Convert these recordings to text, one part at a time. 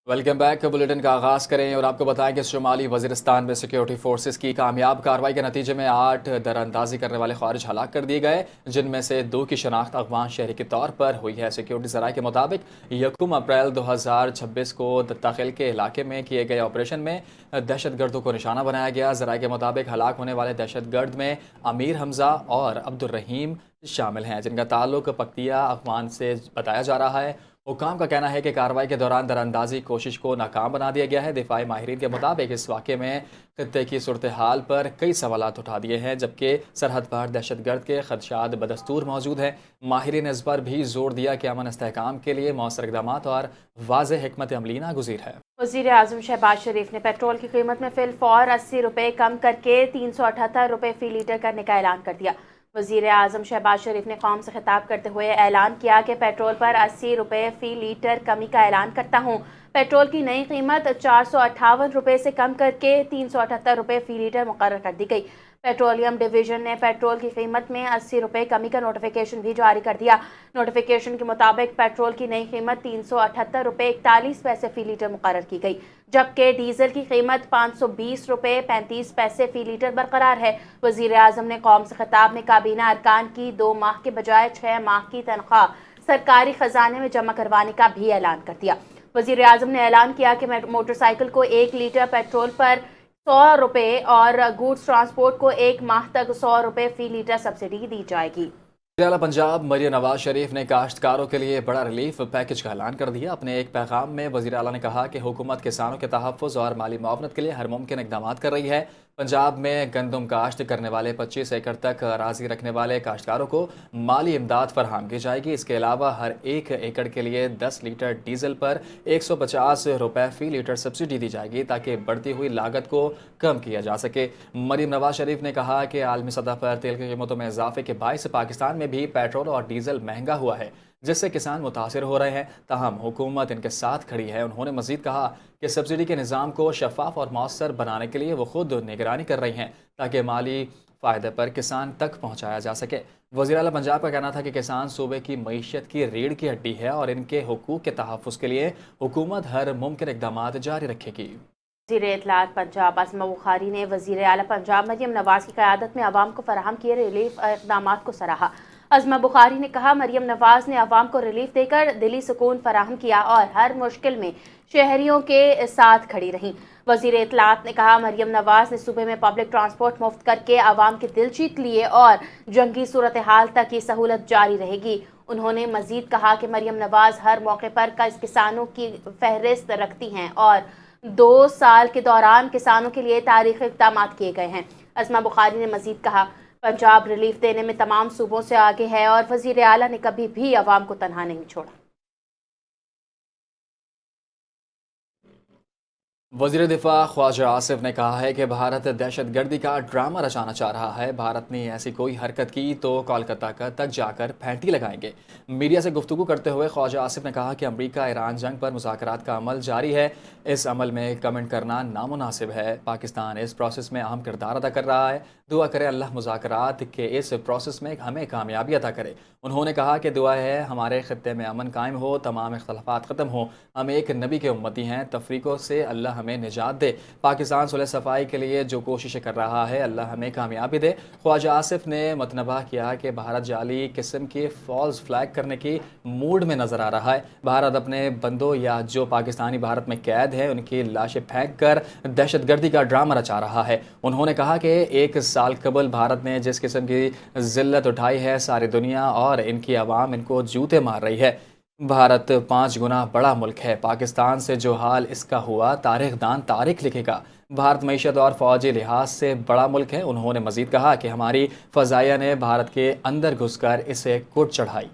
Welcome back. Bulletin का आगाज़ करें और आपको बताएं कि शुमाली वज़ीरिस्तान में सिक्योरिटी फोर्सेस की कामयाब कार्रवाई के नतीजे में 8 दरअंदाजी करने वाले ख़ारिज हलाक कर दिए गए, जिनमें से 2 की शनाख्त अफ़गान शहरी के तौर पर हुई है। सिक्योरिटी ज़राए के मुताबिक 1 अप्रैल 2026 को दाखिल के इलाके में किए गए ऑपरेशन में दहशत गर्दों को निशाना बनाया गया। ज़राए के मुताबिक हलाक होने वाले दहशत गर्द में अमीर हमज़ा और अब्दुर्रहीम शामिल हैं, जिनका ताल्लुक पक्तिया अफ़गान से बताया जा रहा है। हुकाम का कहना है कि कार्रवाई के दौरान दरअंदाजी कोशिश को नाकाम बना दिया गया है। दिफाई माहिरीन के मुताबिक इस वाक़े में खत्ते की सूरत हाल पर कई सवालात उठा दिए हैं, जबकि सरहद पर दहशत गर्द के खदशात बदस्तूर मौजूद हैं। माहिरीन ने इस पर भी जोर दिया कि अमन इस्तेहकाम के लिए मौसर इक़दाम और वाज़ेह हिकमत अमली नागुज़ीर है। वज़ीर आज़म शहबाज शरीफ ने पेट्रोल की कीमत में फ़िलफ़ौर 80 रुपये कम करके 378 रुपये फ़ी लीटर करने का ऐलान कर दिया। वज़ीर आज़म शहबाज शरीफ ने कौम से खिताब करते हुए ऐलान किया कि पेट्रोल पर 80 रुपये फ़ी लीटर कमी का ऐलान करता हूँ। पेट्रोल की नई कीमत 458 रुपये से कम करके 378 रुपये फ़ी लीटर मुकर्रर कर दी गई। पेट्रोलियम डिवीज़न ने पेट्रोल की कीमत में 80 रुपये कमी का नोटिफिकेशन भी जारी कर दिया। नोटिफिकेशन के मुताबिक पेट्रोल की नई कीमत 378 रुपये 41 पैसे फ़ी लीटर मुकर्रर की गई, जबकि डीजल की कीमत 520 रुपये 35 पैसे फ़ी लीटर बरकरार है। वज़ीर आज़म ने कौम से खिताब में काबीना अरकान की 2 माह के बजाय 6 माह की तनख्वाह सरकारी खजाने में जमा करवाने का भी ऐलान कर दिया। वज़ीर आज़म ने ऐलान किया कि मोटरसाइकिल को 1 लीटर पेट्रोल पर 100 रुपये और गुड्स ट्रांसपोर्ट को 1 माह तक 100 रुपये फ़ी लीटर सब्सिडी दी जाएगी। वज़ीर आला पंजाब मरियम नवाज शरीफ ने काश्तकारों के लिए बड़ा रिलीफ पैकेज का ऐलान कर दिया। अपने एक पैगाम में वज़ीर आला ने कहा कि हुकूमत किसानों के तहफ़्फ़ुज़ और माली मुआवनत के लिए हर मुमकिन इक़दाम कर रही है। पंजाब में गंदम काश्त करने वाले 25 एकड़ तक अराज़ी रखने वाले काश्तकारों को माली इमदाद फराहम की जाएगी। इसके अलावा हर 1 एकड़ के लिए 10 लीटर डीजल पर 150 रुपये फ़ी लीटर सब्सिडी दी जाएगी, ताकि बढ़ती हुई लागत को कम किया जा सके। मरियम नवाज शरीफ ने कहा कि आलमी सतह पर तेल की कीमतों में इजाफे के बायस पाकिस्तान में भी पेट्रोल और डीजल महंगा हुआ है, जिससे किसान मुतासिर हो रहे हैं। ताहम हुकूमत इनके साथ खड़ी है। उन्होंने मजीद कहा कि सब्सिडी के निज़ाम को शफाफ और मौसर बनाने के लिए वो खुद निगरानी कर रही हैं, ताकि माली फ़ायदे पर किसान तक पहुँचाया जा सके। वज़ीर आला पंजाब का कहना था कि किसान सूबे की मईशत की रीढ़ की हड्डी है और इनके हुकूक के तहफ़्फ़ुज़ के लिए हुकूमत हर मुमकिन इक़दाम जारी रखेगी। वज़ीर इत्तलात पंजाब आज़मा बुखारी ने वज़ीर आला पंजाब मरियम नवाज़ की क़यादत में अवाम को फराहम किए रिलीफ इक़दाम को सराहा। आज़मा बुखारी ने कहा, मरियम नवाज़ ने अवाम को रिलीफ देकर दिली सुकून फराहम किया और हर मुश्किल में शहरियों के साथ खड़ी रहीं। वज़ीर इत्तलात ने कहा, मरियम नवाज़ ने सूबे में पब्लिक ट्रांसपोर्ट मुफ्त करके आवाम के दिल जीत लिए और जंगी सूरत हाल तक ये सहूलत जारी रहेगी। उन्होंने मज़ीद कहा कि मरियम नवाज़ हर मौके पर किसानों की फहरिस्त रखती हैं और 2 साल के दौरान किसानों के लिए तारीख़ी इक़दाम किए गए हैं। आज़मा बुखारी ने मज़ीद कहा, पंजाब रिलीफ देने में तमाम सूबों से आगे है और वज़ीर आला ने कभी भी अवाम को तनहा नहीं छोड़ा। वज़ीर दिफा ख्वाजा आसिफ ने कहा है कि भारत दहशत गर्दी का ड्रामा रचाना चाह रहा है। भारत ने ऐसी कोई हरकत की तो कोलकाता तक जाकर फैंटी लगाएंगे। मीडिया से गुफ्तगू करते हुए ख्वाजा आसिफ ने कहा कि अमरीका ईरान जंग पर मुज़ाकरात का अमल जारी है। इस अमल में कमेंट करना नामुनासिब है। पाकिस्तान इस प्रोसेस में अहम किरदार अदा कर रहा है। दुआ करें अल्लाह मुज़ाकरात के इस प्रोसेस में हमें कामयाबी अता करे। उन्होंने कहा कि दुआ है हमारे खत्ते में अमन कायम हो, तमाम इख्तलाफात ख़त्म हो। हम एक नबी के उम्मती हैं, तफरीक़ों से अल्लाह हमें निजात दे। पाकिस्तान सुलह सफ़ाई के लिए जो कोशिशें कर रहा है, अल्लाह हमें कामयाबी दे। ख्वाजा आसिफ ने मतनबा किया कि भारत जाली किस्म की फॉल्स फ्लैग करने की मूड में नज़र आ रहा है। भारत अपने बंदों या जो पाकिस्तानी भारत में कैद है उनकी लाशें फेंक कर दहशत गर्दी का ड्रामा रचा रहा है। उन्होंने कहा कि 1 साल कबल भारत ने जिस किस्म की जिल्लत उठाई है, सारी दुनिया और इनकी आवाम इनको जूते मार रही है। भारत 5 गुना बड़ा मुल्क है। पाकिस्तान से जो हाल इसका हुआ, तारीखदान तारीख लिखेगा। भारत मईशत और फौजी लिहाज से बड़ा मुल्क है। उन्होंने मजीद कहा कि हमारी फ़ज़ाइया ने भारत के अंदर घुसकर इसे कुट चढ़ाई।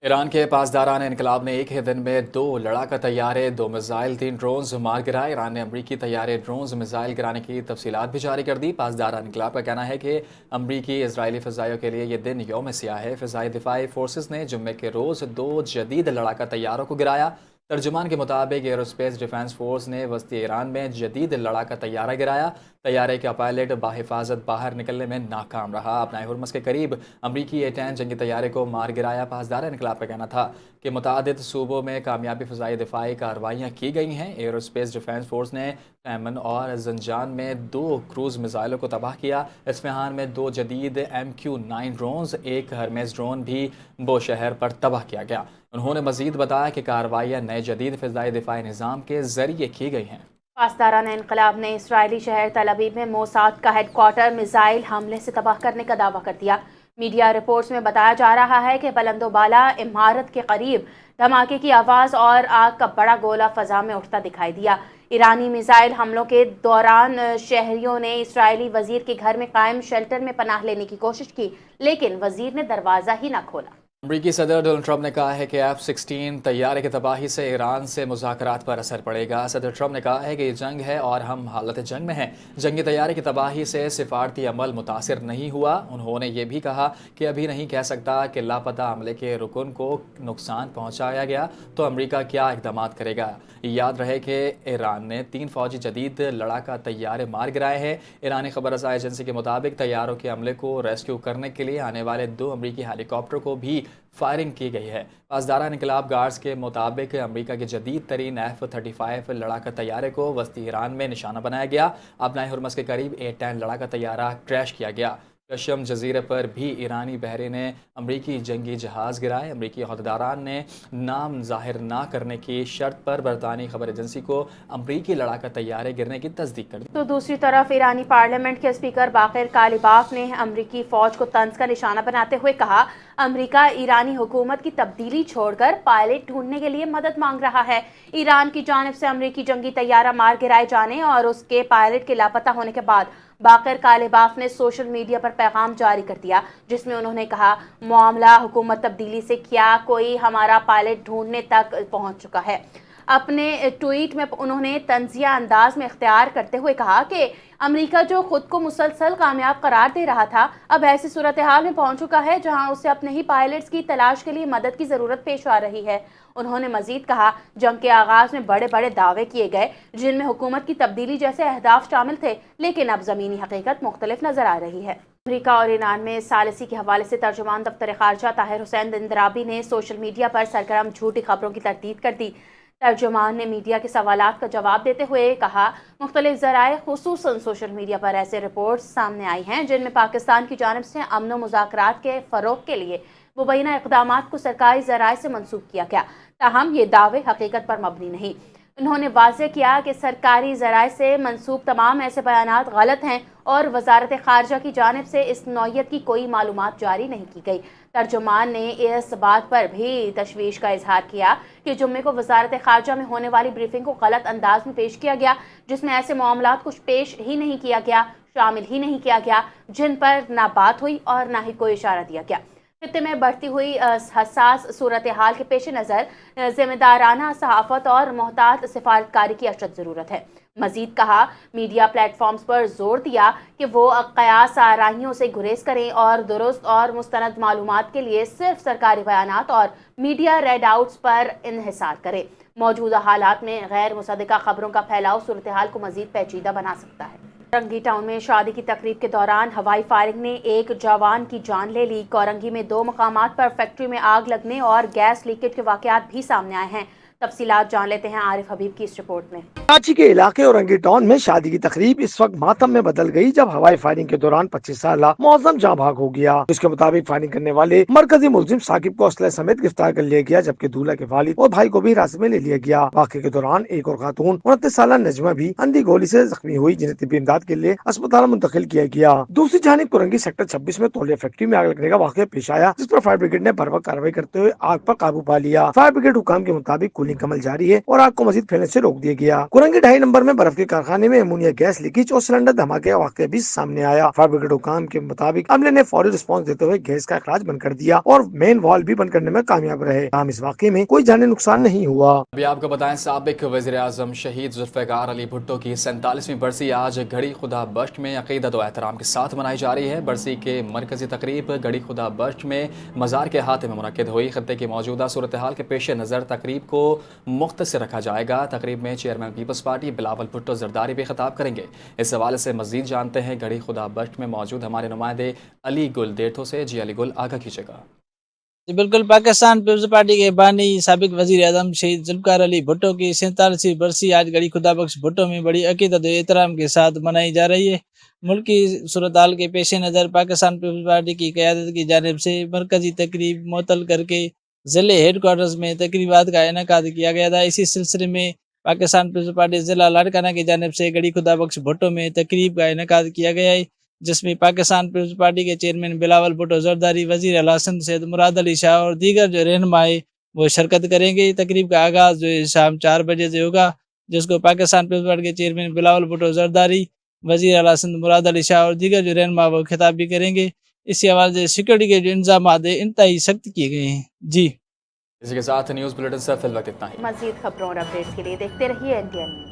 ईरान के पासदारान इनकलाब ने एक ही दिन में 2 लड़ाका तैयारे, 2 मिसाइल, 3 ड्रोन्स मार गिराए। ईरान ने अमरीकी तैयारे, ड्रोन्स, मिसाइल गिराने की तफसीलात भी जारी कर दी। पासदारान इनकलाब का कहना है कि अमरीकी इजरायली फ़ज़ाइयों के लिए यह दिन यौम सियाह है। फ़ज़ाई दिफाई फोर्सेस ने जुम्मे के रोज़ 2 जदीद लड़ाका तैयारों को गिराया। ترجمان کے مطابق ایئرو اسپیس ڈیفنس فورس نے وسطی ایران میں جدید لڑاکا طیارہ گرایا۔ طیارے کا پائلٹ بحفاظت باہر نکلنے میں ناکام رہا۔ اپنائے ہرمز کے قریب امریکی A-10 جنگی طیارے کو مار گرایا۔ پاسدار انقلاب کا کہنا تھا کہ متعدد صوبوں میں کامیابی فضائی دفاعی کارروائیاں کی گئی ہیں۔ ایئرو اسپیس ڈیفنس فورس نے ایمن اور زنجان میں 2 کروز میزائلوں کو تباہ کیا۔ اصفہان میں 2 جدید MQ-9 ڈرونز، ایک ہرمیز ڈرون بھی بوشہر پر تباہ کیا گیا۔ انہوں نے مزید بتایا کہ کارروائیاں نئے جدید فضائی دفاعی نظام کے ذریعے کی گئی ہیں۔ پاسداران انقلاب نے اسرائیلی شہر تل ابیب میں موساد کا ہیڈ کوارٹر میزائل حملے سے تباہ کرنے کا دعویٰ کر دیا۔ میڈیا رپورٹس میں بتایا جا رہا ہے کہ بلند و بالا عمارت کے قریب دھماکے کی آواز اور آگ کا بڑا گولہ فضا میں اٹھتا دکھائی دیا۔ ایرانی میزائل حملوں کے دوران شہریوں نے اسرائیلی وزیر کے گھر میں قائم شیلٹر میں پناہ لینے کی کوشش کی، لیکن وزیر نے دروازہ ہی نہ کھولا۔ امریکی صدر ڈونلڈ ٹرمپ نے کہا ہے کہ F-16 طیارے کی تباہی سے ایران سے مذاکرات پر اثر پڑے گا۔ صدر ٹرمپ نے کہا ہے کہ یہ جنگ ہے اور ہم حالت جنگ میں ہیں۔ جنگی طیارے کی تباہی سے سفارتی عمل متاثر نہیں ہوا۔ انہوں نے یہ بھی کہا کہ ابھی نہیں کہہ سکتا کہ لاپتہ عملے کے رکن کو نقصان پہنچایا گیا تو امریکہ کیا اقدامات کرے گا۔ یاد رہے کہ ایران نے 3 فوجی جدید لڑاکا طیارے مار گرائے ہیں۔ ایرانی خبر رساں ایجنسی کے مطابق طیاروں کے عملے کو ریسکیو کرنے کے لیے آنے والے 2 امریکی ہیلی کاپٹر کو بھی فائرنگ کی گئی ہے۔ پاسداران انقلاب گارڈز کے مطابق امریکہ کے جدید ترین F-35 لڑاکا طیارے کو وسطی ایران میں نشانہ بنایا گیا۔ اپنائے ہرمز کے قریب A-10 لڑاکا طیارہ کریش کیا گیا۔ کشم جزیرے پر بھی ایرانی بحری نے امریکی جنگی جہاز گرائے۔ امریکی عہدیداران نے نام ظاہر نہ کرنے کی شرط پر برطانوی خبر ایجنسی کو امریکی لڑاکا طیارے گرنے کی تصدیق کر دی۔ تو دوسری طرف ایرانی پارلیمنٹ کے اسپیکر باقر کالیباف نے امریکی فوج کو طنز کا نشانہ بناتے ہوئے کہا، امریکہ ایرانی حکومت کی تبدیلی چھوڑ کر پائلٹ ڈھونڈنے کے لیے مدد مانگ رہا ہے۔ ایران کی جانب سے امریکی جنگی طیارہ مار گرائے جانے اور اس کے پائلٹ کے لاپتہ ہونے کے بعد باقر کالیباف نے سوشل میڈیا پر پیغام جاری کر دیا، جس میں انہوں نے کہا، معاملہ حکومت تبدیلی سے کیا کوئی ہمارا پائلٹ ڈھونڈنے تک پہنچ چکا ہے۔ اپنے ٹویٹ میں انہوں نے طنزیہ انداز میں اختیار کرتے ہوئے کہا کہ امریکہ جو خود کو مسلسل کامیاب قرار دے رہا تھا، اب ایسی صورتحال میں پہنچ چکا ہے جہاں اسے اپنے ہی پائلٹس کی تلاش کے لیے مدد کی ضرورت پیش آ رہی ہے۔ انہوں نے مزید کہا، جنگ کے آغاز میں بڑے بڑے دعوے کیے گئے جن میں حکومت کی تبدیلی جیسے اہداف شامل تھے، لیکن اب زمینی حقیقت مختلف نظر آ رہی ہے۔ امریکہ اور ایران میں ثالثی کے حوالے سے ترجمان دفتر خارجہ طاہر حسین دندرابی نے سوشل میڈیا پر سرگرم جھوٹی خبروں کی تردید کر دی۔ ترجمان نے میڈیا کے سوالات کا جواب دیتے ہوئے کہا، مختلف ذرائع خصوصاً سوشل میڈیا پر ایسے رپورٹس سامنے آئی ہیں جن میں پاکستان کی جانب سے امن و مذاکرات کے فروغ کے لیے مبینہ اقدامات کو سرکاری ذرائع سے منسوب کیا گیا، تاہم یہ دعوے حقیقت پر مبنی نہیں۔ انہوں نے واضح کیا کہ سرکاری ذرائع سے منسوب تمام ایسے بیانات غلط ہیں اور وزارت خارجہ کی جانب سے اس نوعیت کی کوئی معلومات جاری نہیں کی گئی۔ ترجمان نے اس بات پر بھی تشویش کا اظہار کیا کہ جمعے کو وزارت خارجہ میں ہونے والی بریفنگ کو غلط انداز میں پیش کیا گیا، جس میں ایسے معاملات کو پیش ہی نہیں کیا گیا، شامل ہی نہیں کیا گیا جن پر نہ بات ہوئی اور نہ ہی کوئی اشارہ دیا گیا۔ خطے میں بڑھتی ہوئی حساس صورتحال کے پیش نظر ذمہ دارانہ صحافت اور محتاط سفارتکاری کی اشد ضرورت ہے۔ مزید کہا، میڈیا پلیٹ فارمز پر زور دیا کہ وہ قیاس آرائیوں سے گریز کریں اور درست اور مستند معلومات کے لیے صرف سرکاری بیانات اور میڈیا ریڈ آؤٹس پر انحصار کریں۔ موجودہ حالات میں غیر مصدقہ خبروں کا پھیلاؤ صورتحال کو مزید پیچیدہ بنا سکتا ہے۔ کورنگی ٹاؤن میں شادی کی تقریب کے دوران ہوائی فائرنگ نے ایک جوان کی جان لے لی۔ کورنگی میں 2 مقامات پر فیکٹری میں آگ لگنے اور گیس لیکیج کے واقعات بھی سامنے آئے ہیں۔ تفصیلات جان لیتے ہیں عارف حبیب کی اس رپورٹ میں۔ کراچی کے علاقے اورنگی ٹاؤن میں شادی کی تقریب اس وقت ماتم میں بدل گئی جب ہوائی فائرنگ کے دوران 25 سالہ معظم جاں بحق ہو گیا۔ اس کے مطابق فائرنگ کرنے والے مرکزی ملزم ثاقب کو اسلحے سمیت گرفتار کر لیا گیا، جبکہ دولہا کے والد اور بھائی کو بھی حراست میں لے لیا گیا۔ واقعے کے دوران ایک اور خاتون 29 سالہ نجمہ بھی اندھی گولی سے زخمی ہوئی، جنہیں طبی امداد کے لیے اسپتال منتقل کیا گیا۔ دوسری جانب کورنگی سیکٹر 26 میں تولیہ فیکٹری میں آگ لگنے کا واقعہ پیش آیا، جس پر فائر بریگیڈ نے بروقت کارروائی کرتے ہوئے آگ پر قابو پا لیا۔ فائر بریگیڈ حکام کے مطابق کولنگ کا عمل جاری ہے اور آگ کو مزید پھیلنے سے روک دیا گیا۔ کورنگی 2.5 نمبر میں برف کے کارخانے میں امونیا گیس لیکیج اور سلنڈر دھماکے کا واقعہ بھی سامنے آیا۔ فائر بریگیڈ حکام کے مطابق عملے نے فوری رسپانس دیتے ہوئے گیس کا اخراج بند کر دیا اور مین وال بھی بند کرنے میں کامیاب رہے۔ اس واقعے میں کوئی جانی نقصان نہیں ہوا۔ ابھی آپ کو بتائیں، سابق وزیر اعظم شہید ذوالفقار علی بھٹو کی 47ویں برسی آج گڑھی خدا بخش میں عقیدت و احترام کے ساتھ منائی جا رہی ہے۔ برسی کے مرکزی تقریب گڑھی خدا بخش میں مزار کے احاطے میں منعقد ہوئی۔ خطے کی موجودہ صورتحال کے پیش نظر تقریب کو मुख्तसर रखा जाएगा। तकरीब में चेयरमैन पीपल्स पार्टी बिलावल भुट्टो जरदारी भी खिताब करेंगे। इस हवाले से मजीद जानते हैं गढ़ी खुदा बख्श में मौजूद हमारे नुमाइंदे अली गुल देरथो से। जी अली गुल, आगाह कीजिएगा। जी बिल्कुल, पाकिस्तान पीपल्स पार्टी के बानी साबिक वजीर आजम शहीद जुल्फ़िकार अली भुट्टो की 47वीं बरसी आज गढ़ी खुदा बख्श भुट्टो में बड़ी अकीदत और एहतराम के साथ मनाई जा रही है। मुल्क की सूरत हाल के पेश नज़र पाकिस्तान पीपल्स पार्टी की क़यादत की जानिब से मरकजी तकरीब मुअत्तल करके ज़िले हेड क्वार्टर्स में तकरीबात का इनेकाद किया गया था। इसी सिलसिले में पाकिस्तान पीपल्स पार्टी ज़िला लाड़काना की जानिब से गढ़ी खुदा बख्श भुट्टो में तकरीब का इनेकाद किया गया है, जिसमें पाकिस्तान पीपल्स पार्टी के चेयरमैन बिलावल भुट्टो जरदारी, वज़ीर आला सिंध सैयद मुराद अली शाह और दीगर जो रहनुमाए वो शिरकत करेंगे। तकरीब का आगाज़ जो है शाम 4 बजे से होगा, जिसको पाकिस्तान पीपल्स पार्टी के चेयरमैन बिलावल भुट्टो जरदारी, वज़ीर आला सिंध मुराद अली शाह और दीगर जो रहनुमा वो खिताब भी करेंगे। इसी हवाले से सिक्योरिटी के जो इंतजामात है इंतहाई सख्त किए गए हैं। जी, इसी के साथ न्यूज़ बुलेटिन से फिल वक्त इतना ही। मज़ीद खबरों और अपडेट्स के लिए देखते रहिए NTN।